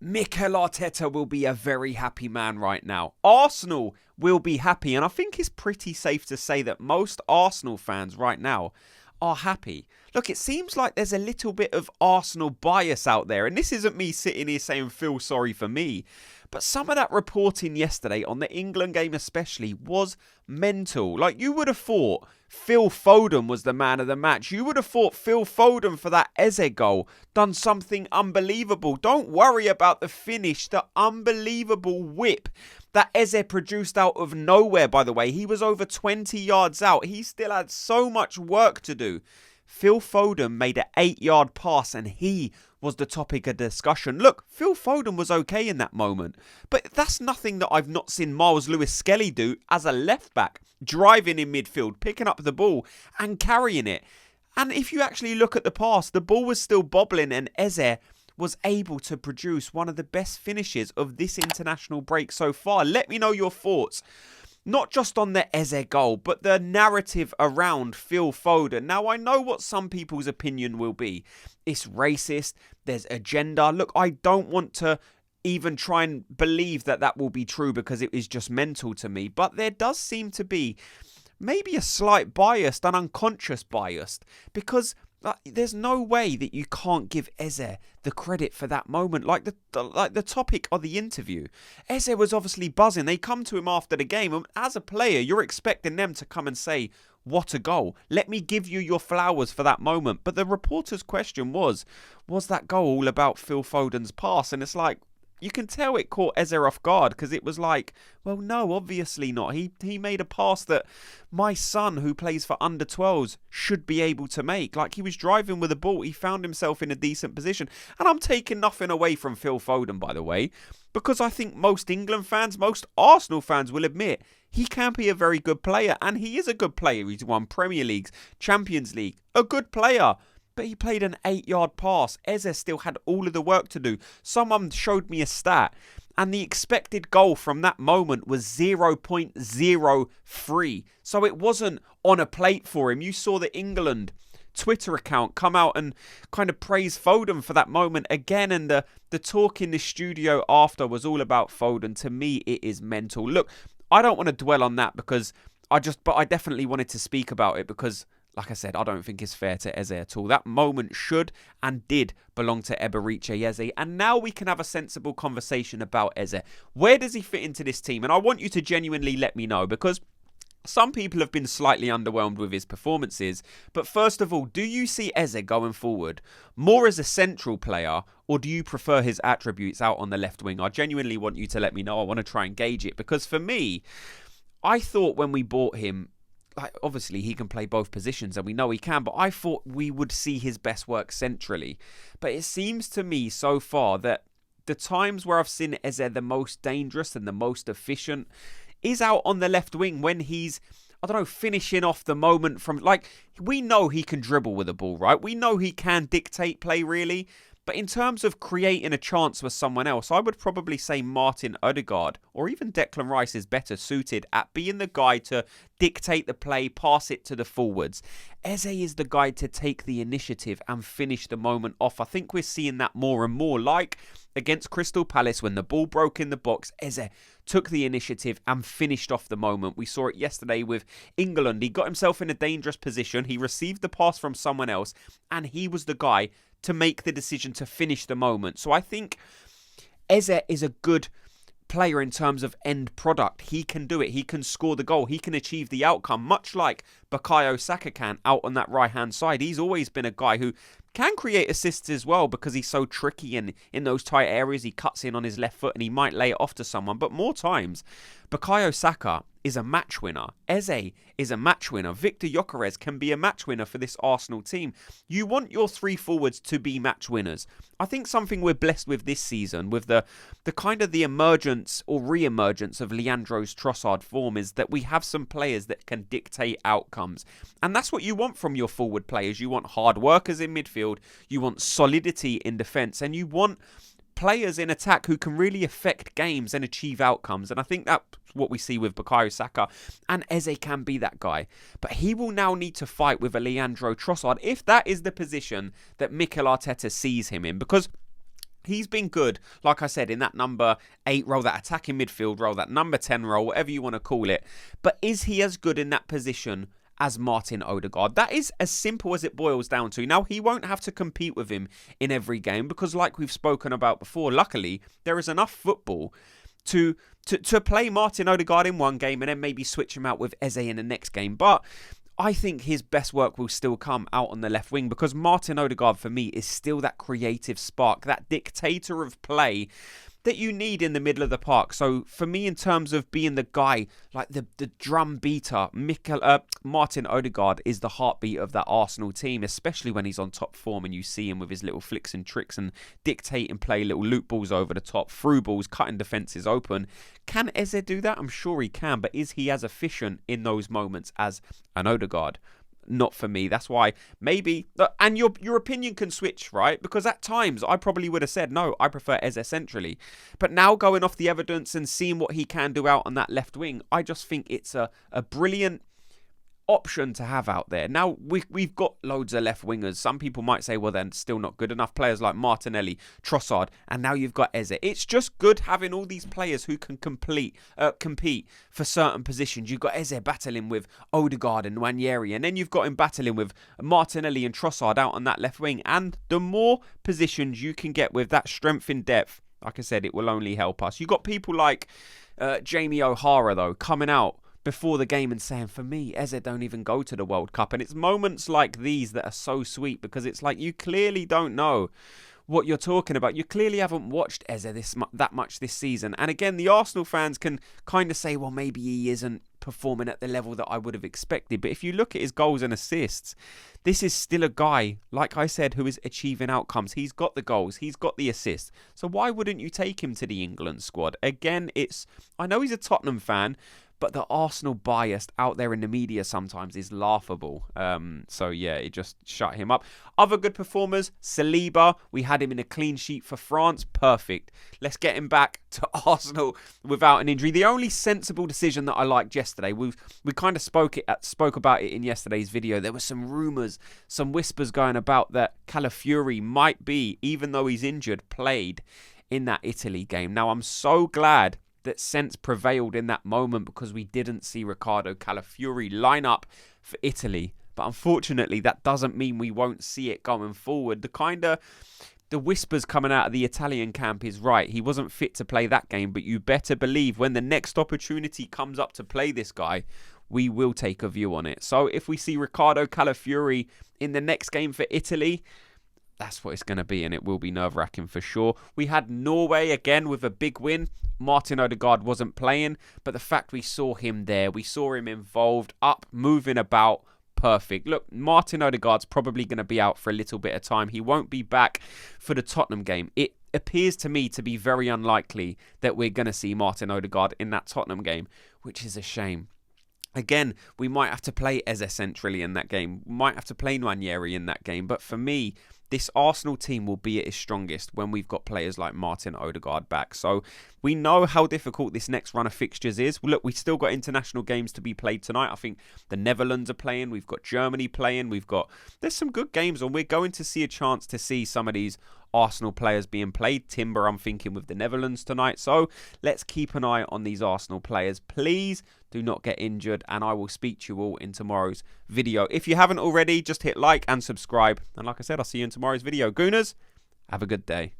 Mikel Arteta will be a very happy man right now. Arsenal will be happy, and I think it's pretty safe to say that most Arsenal fans right now are happy. Look, it seems like there's a little bit of Arsenal bias out there, and this isn't me sitting here saying feel sorry for me, but some of that reporting yesterday on the England game especially was mental. Like, you would have thought Phil Foden was the man of the match. You would have thought Phil Foden for that Eze goal done something unbelievable. Don't worry about the finish, the unbelievable whip that Eze produced out of nowhere, by the way. He was over 20 yards out. He still had so much work to do. Phil Foden made an 8-yard pass and he was the topic of discussion. Look, Phil Foden was okay in that moment, but that's nothing that I've not seen Miles Lewis-Skelly do as a left back, driving in midfield, picking up the ball and carrying it. And if you actually look at the pass, the ball was still bobbling and Eze was able to produce one of the best finishes of this international break so far. Let me know your thoughts. Not just on the Eze goal, but the narrative around Phil Foden. Now, I know what some people's opinion will be. It's racist. There's agenda. Look, I don't want to even try and believe that that will be true because it is just mental to me. But there does seem to be maybe a slight bias, an unconscious bias, because there's no way that you can't give Eze the credit for that moment. Like the topic of the interview, Eze was obviously buzzing. They come to him after the game, and as a player, you're expecting them to come and say, "What a goal! Let me give you your flowers for that moment." But the reporter's question was that goal all about Phil Foden's pass? And it's like, you can tell it caught Eze off guard because it was like, well, no, obviously not. He made a pass that my son, who plays for under-12s, should be able to make. Like, he was driving with the ball. He found himself in a decent position. And I'm taking nothing away from Phil Foden, by the way, because I think most England fans, most Arsenal fans will admit he can be a very good player. And he is a good player. He's won Premier Leagues, Champions League, a good player. But he played an 8-yard pass. Eze still had all of the work to do. Someone showed me a stat, and the expected goal from that moment was 0.03. So it wasn't on a plate for him. You saw the England Twitter account come out and kind of praise Foden for that moment again, and the talk in the studio after was all about Foden. To me, it is mental. Look, I don't want to dwell on that because I definitely wanted to speak about it because, like I said, I don't think it's fair to Eze at all. That moment should and did belong to Eberechi Eze. And now we can have a sensible conversation about Eze. Where does he fit into this team? And I want you to genuinely let me know, because some people have been slightly underwhelmed with his performances. But first of all, do you see Eze going forward more as a central player, or do you prefer his attributes out on the left wing? I genuinely want you to let me know. I want to try and gauge it, because for me, I thought when we bought him, like, obviously he can play both positions and we know he can, but I thought we would see his best work centrally. But it seems to me so far that the times where I've seen Eze the most dangerous and the most efficient is out on the left wing when he's, I don't know, finishing off the moment from, like, we know he can dribble with the ball, right? We know he can dictate play, really. But in terms of creating a chance for someone else, I would probably say Martin Odegaard or even Declan Rice is better suited at being the guy to dictate the play, pass it to the forwards. Eze is the guy to take the initiative and finish the moment off. I think we're seeing that more and more, like against Crystal Palace when the ball broke in the box. Eze took the initiative and finished off the moment. We saw it yesterday with England. He got himself in a dangerous position. He received the pass from someone else and he was the guy to make the decision to finish the moment. So I think Eze is a good player in terms of end product. He can do it. He can score the goal. He can achieve the outcome, much like Bukayo Saka can out on that right-hand side. He's always been a guy who can create assists as well because he's so tricky, and in those tight areas he cuts in on his left foot and he might lay it off to someone. But more times, Bukayo Saka is a match winner. Eze is a match winner. Victor Gyökeres can be a match winner for this Arsenal team. You want your three forwards to be match winners. I think something we're blessed with this season, with the kind of the emergence or re-emergence of Leandro's Trossard form, is that we have some players that can dictate outcomes. And that's what you want from your forward players. You want hard workers in midfield, you want solidity in defence, and you want players in attack who can really affect games and achieve outcomes. And I think that's what we see with Bukayo Saka, and Eze can be that guy. But he will now need to fight with a Leandro Trossard if that is the position that Mikel Arteta sees him in, because He's been good, like I said, in that number 8 role, that attacking midfield role, that number 10 role, whatever you want to call it. But is he as good in that position as Martin Odegaard? That is as simple as it boils down to. Now, he won't have to compete with him in every game because, like we've spoken about before, luckily, there is enough football to play Martin Odegaard in one game and then maybe switch him out with Eze in the next game. But I think his best work will still come out on the left wing because Martin Odegaard, for me, is still that creative spark, that dictator of play that you need in the middle of the park. So for me, in terms of being the guy, like the drum beater, Martin Odegaard is the heartbeat of that Arsenal team, especially when he's on top form and you see him with his little flicks and tricks and dictating play, little loop balls over the top, through balls, cutting defences open. Can Eze do that? I'm sure he can, but is he as efficient in those moments as an Odegaard? Not for me. That's why maybe, and your opinion can switch, right? Because at times I probably would have said no, I prefer Eze centrally, but now going off the evidence and seeing what he can do out on that left wing, I just think it's a brilliant option to have out there. Now we've got loads of left wingers. Some people might say, well, they're still not good enough. Players like Martinelli, Trossard, and now you've got Eze. It's just good having all these players who can compete for certain positions. You've got Eze battling with Odegaard and Nwaneri, and then you've got him battling with Martinelli and Trossard out on that left wing. And the more positions you can get with that strength in depth, like I said, it will only help us. You've got people like Jamie O'Hara, though, coming out before the game and saying, for me, Eze don't even go to the World Cup. And it's moments like these that are so sweet because it's like you clearly don't know what you're talking about. You clearly haven't watched Eze that much this season. And again, the Arsenal fans can kind of say, well, maybe he isn't performing at the level that I would have expected. But if you look at his goals and assists, this is still a guy, like I said, who is achieving outcomes. He's got the goals, he's got the assists. So why wouldn't you take him to the England squad? Again, I know he's a Tottenham fan, but the Arsenal bias out there in the media sometimes is laughable. So yeah, it just shut him up. Other good performers, Saliba. We had him in a clean sheet for France. Perfect. Let's get him back to Arsenal without an injury. The only sensible decision that I liked yesterday, we kind of spoke about it in yesterday's video. There were some rumours, some whispers going about that Calafiori might be, even though he's injured, played in that Italy game. Now, I'm so glad that sense prevailed in that moment because we didn't see Riccardo Calafiori line up for Italy. But unfortunately, that doesn't mean we won't see it going forward. The whispers coming out of the Italian camp is right. He wasn't fit to play that game, but you better believe when the next opportunity comes up to play this guy, we will take a view on it. So if we see Riccardo Calafiori in the next game for Italy, that's what it's going to be, and it will be nerve-wracking for sure. We had Norway again with a big win. Martin Odegaard wasn't playing, but the fact we saw him there, we saw him involved, up, moving about, perfect. Look, Martin Odegaard's probably going to be out for a little bit of time. He won't be back for the Tottenham game. It appears to me to be very unlikely that we're going to see Martin Odegaard in that Tottenham game, which is a shame. Again, we might have to play Eze centrally in that game. We might have to play Nwaneri in that game. But for me, this Arsenal team will be at its strongest when we've got players like Martin Odegaard back. So we know how difficult this next run of fixtures is. Look, we've still got international games to be played tonight. I think the Netherlands are playing. We've got Germany playing. There's some good games on. We're going to see a chance to see some of these Arsenal players being played. Timber, I'm thinking, with the Netherlands tonight. So let's keep an eye on these Arsenal players. Please do not get injured, and I will speak to you all in tomorrow's video. If you haven't already, just hit like and subscribe. And like I said, I'll see you in tomorrow's video. Gooners, have a good day.